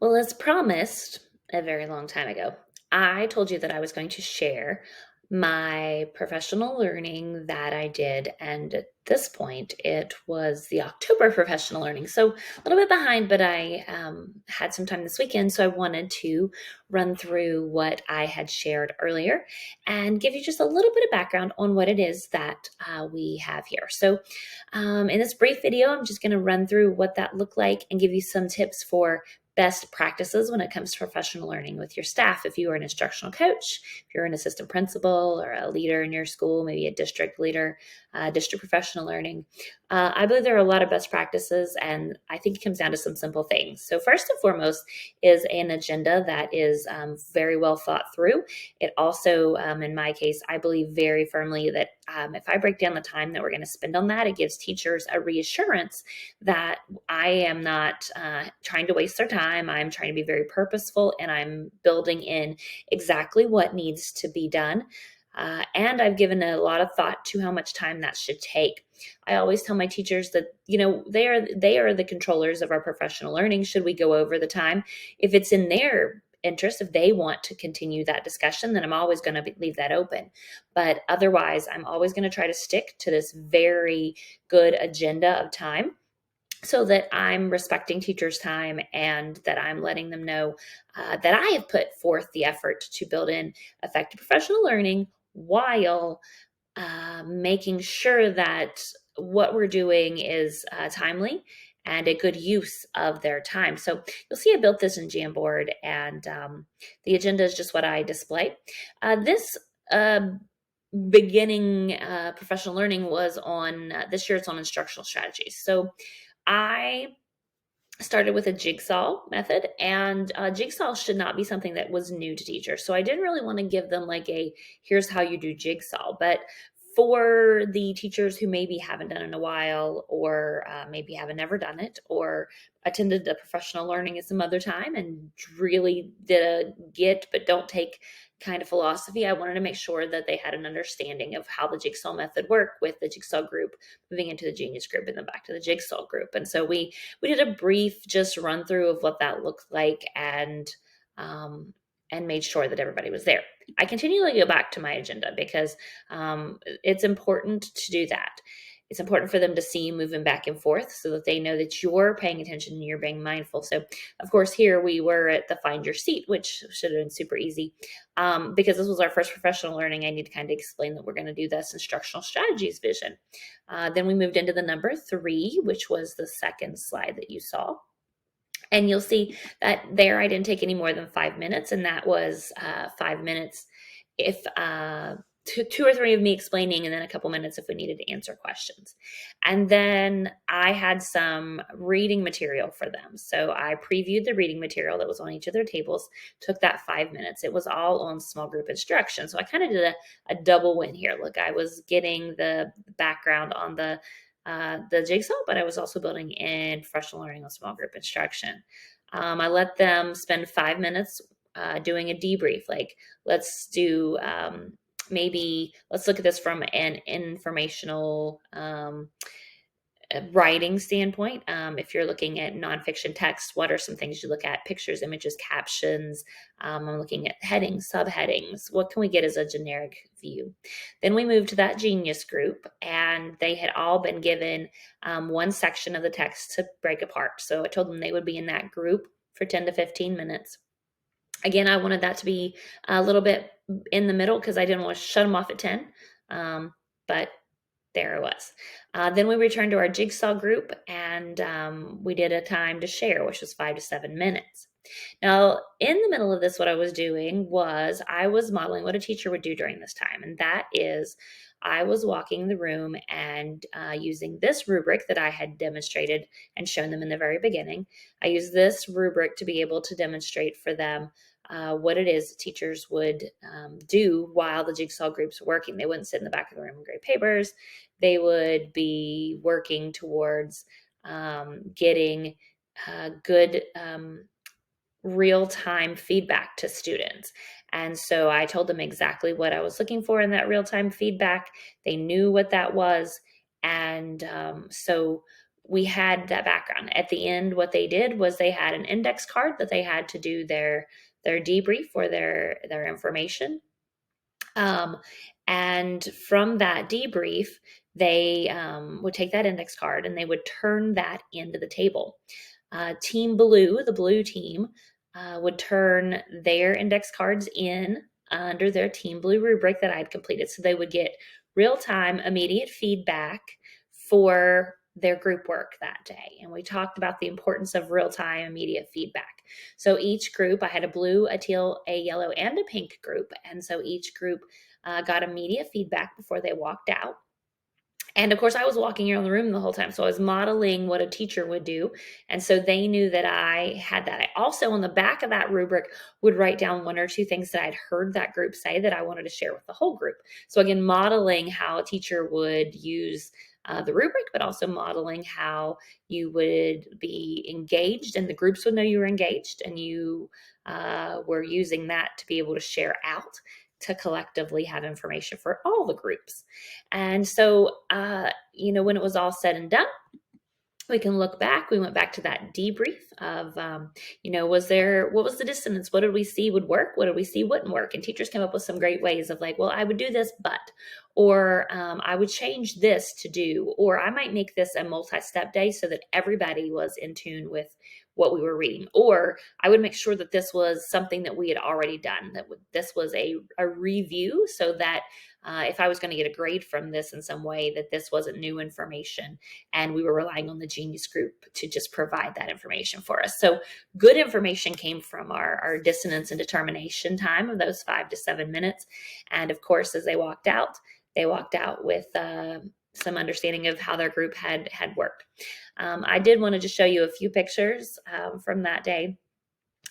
Well, as promised a very long time ago, I told you that I was going to share my professional learning that I did. And at this point, it was the October professional learning. So a little bit behind, but I had some time this weekend. So I wanted to run through what I had shared earlier and give you just a little bit of background on what it is that we have here. So in this brief video, I'm just going to run through what that looked like and give you some tips for best practices when it comes to professional learning with your staff. If you are an instructional coach, if you're an assistant principal or a leader in your school, maybe a district leader, district professional learning, I believe there are a lot of best practices, and I think it comes down to some simple things. So first and foremost is an agenda that is very well thought through. It also, in my case, I believe very firmly that if I break down the time that we're going to spend on that, it gives teachers a reassurance that I am not trying to waste their time. I'm trying to be very purposeful, and I'm building in exactly what needs to be done. And I've given a lot of thought to how much time that should take. I always tell my teachers that, they are the controllers of our professional learning. Should we go over the time? If it's in their interest, if they want to continue that discussion, then I'm always going to leave that open. But otherwise, I'm always going to try to stick to this very good agenda of time, so that I'm respecting teachers' time and that I'm letting them know that I have put forth the effort to build in effective professional learning while making sure that what we're doing is timely and a good use of their time. So you'll see I built this in Jamboard, and the agenda is just what I display. This beginning professional learning was on this year. It's on instructional strategies. So I started with a jigsaw method, and jigsaw should not be something that was new to teachers. So I didn't really want to give them like here's how you do jigsaw. But for the teachers who maybe haven't done it in a while, or maybe haven't never done it, or attended the professional learning at some other time and really did a get but don't take kind of philosophy, I wanted to make sure that they had an understanding of how the jigsaw method worked with the jigsaw group moving into the genius group and then back to the jigsaw group. And so we did a brief just run through of what that looked like, and made sure that everybody was there. I continually go back to my agenda because it's important to do that. It's important for them to see you moving back and forth so that they know that you're paying attention and you're being mindful. So, of course, here we were at the find your seat, which should have been super easy. Because this was our first professional learning, I need to kind of explain that we're going to do this instructional strategies vision. Then we moved into the number 3, which was the second slide that you saw. And you'll see that there I didn't take any more than 5 minutes, and that was 5 minutes if two or three of me explaining, and then a couple minutes if we needed to answer questions. And then I had some reading material for them. So I previewed the reading material that was on each of their tables, took that 5 minutes. It was all on small group instruction. So I kind of did a double win here. Look, I was getting the background on the jigsaw, but I was also building in professional learning on small group instruction. I let them spend 5 minutes doing a debrief. Like, let's do maybe let's look at this from an informational writing standpoint. If you're looking at nonfiction text, what are some things you look at? Pictures, images, captions. I'm looking at headings, subheadings. What can we get as a generic view? Then we moved to that genius group, and they had all been given one section of the text to break apart. So I told them they would be in that group for 10 to 15 minutes. Again, I wanted that to be a little bit in the middle because I didn't want to shut them off at 10. But there it was. Then we returned to our jigsaw group, and we did a time to share, which was 5 to 7 minutes. Now, in the middle of this, what I was doing was I was modeling what a teacher would do during this time. And that is, I was walking the room and using this rubric that I had demonstrated and shown them in the very beginning. I used this rubric to be able to demonstrate for them what it is teachers would do while the jigsaw groups were working. They wouldn't sit in the back of the room and grade papers. They would be working towards getting good real-time feedback to students. And so I told them exactly what I was looking for in that real-time feedback. They knew what that was. And so we had that background. At the end, what they did was they had an index card that they had to do their debrief or their information. Um, and from that debrief, they would take that index card and they would turn that into the table. Team Blue, the blue team, would turn their index cards in under their Team Blue rubric that I'd completed. So they would get real time, immediate feedback for their group work that day. And we talked about the importance of real time, immediate feedback. So each group, I had a blue, a teal, a yellow, and a pink group. And so each group got immediate feedback before they walked out. And of course, I was walking around the room the whole time. So I was modeling what a teacher would do. And so they knew that I had that. I also, on the back of that rubric, would write down one or two things that I'd heard that group say that I wanted to share with the whole group. So again, modeling how a teacher would use the rubric, but also modeling how you would be engaged and the groups would know you were engaged and you were using that to be able to share out to collectively have information for all the groups. And so, when it was all said and done, we can look back. We went back to that debrief of, what was the dissonance? What did we see would work? What did we see wouldn't work? And teachers came up with some great ways of like, well, I would do this, or I would change this to do, or I might make this a multi-step day so that everybody was in tune with what we were reading, or I would make sure that this was something that we had already done, that this was a review so that if I was going to get a grade from this in some way, that this wasn't new information and we were relying on the Genius Group to just provide that information for us. So good information came from our dissonance and determination time of those 5 to 7 minutes. And of course, as they walked out with some understanding of how their group had worked. I did want to just show you a few pictures from that day.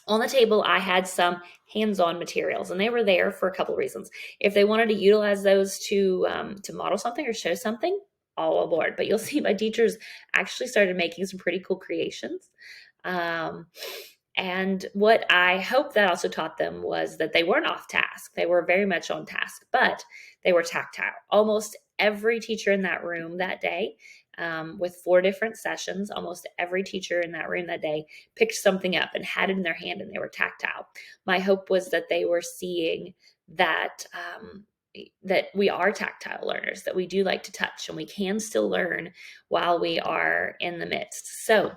On the table, I had some hands-on materials, and they were there for a couple of reasons. If they wanted to utilize those to model something or show something, all aboard. But you'll see my teachers actually started making some pretty cool creations. And what I hope that also taught them was that they weren't off task. They were very much on task, but they were tactile. Almost every teacher in that room that day, with 4 different sessions, almost every teacher in that room that day picked something up and had it in their hand and they were tactile. My hope was that they were seeing that that we are tactile learners, that we do like to touch and we can still learn while we are in the midst. So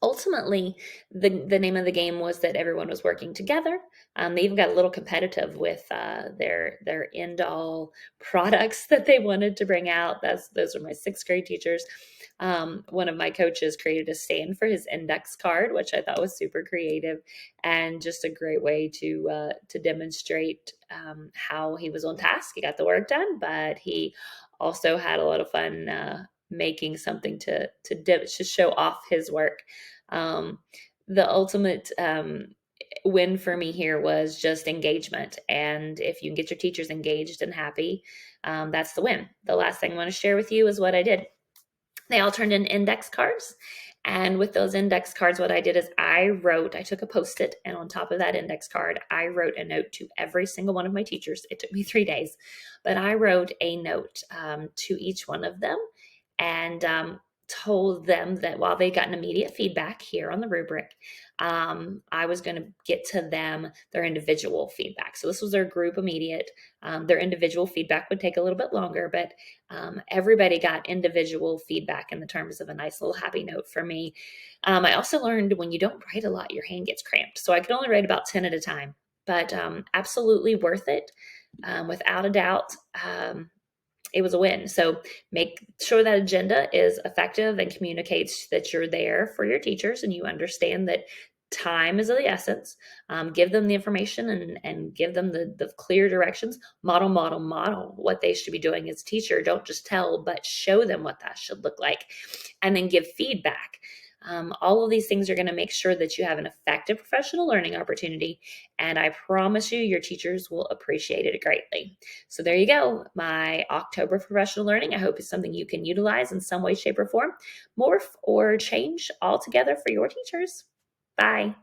ultimately, the name of the game was that everyone was working together. They even got a little competitive with their end-all products that they wanted to bring out. Those are my 6th grade teachers. One of my coaches created a stand for his index card, which I thought was super creative and just a great way to demonstrate how he was on task. He got the work done, but he also had a lot of fun making something to show off his work. The ultimate win for me here was just engagement. And if you can get your teachers engaged and happy, that's the win. The last thing I want to share with you is what I did. They all turned in index cards. And with those index cards, what I did is I took a Post-it, and on top of that index card, I wrote a note to every single one of my teachers. It took me 3 days, but I wrote a note to each one of them and told them that while they got an immediate feedback here on the rubric, I was going to get to them their individual feedback. So this was their group immediate. Their individual feedback would take a little bit longer, but everybody got individual feedback in the terms of a nice little happy note for me. I also learned when you don't write a lot, your hand gets cramped. So I could only write about 10 at a time, but absolutely worth it. Without a doubt, it was a win. So make sure that agenda is effective and communicates that you're there for your teachers and you understand that time is of the essence. Give them the information and give them the clear directions. Model what they should be doing as a teacher. Don't just tell, but show them what that should look like. And then give feedback. All of these things are going to make sure that you have an effective professional learning opportunity. And I promise you, your teachers will appreciate it greatly. So there you go. My October professional learning, I hope is something you can utilize in some way, shape, or form, morph or change altogether for your teachers. Bye.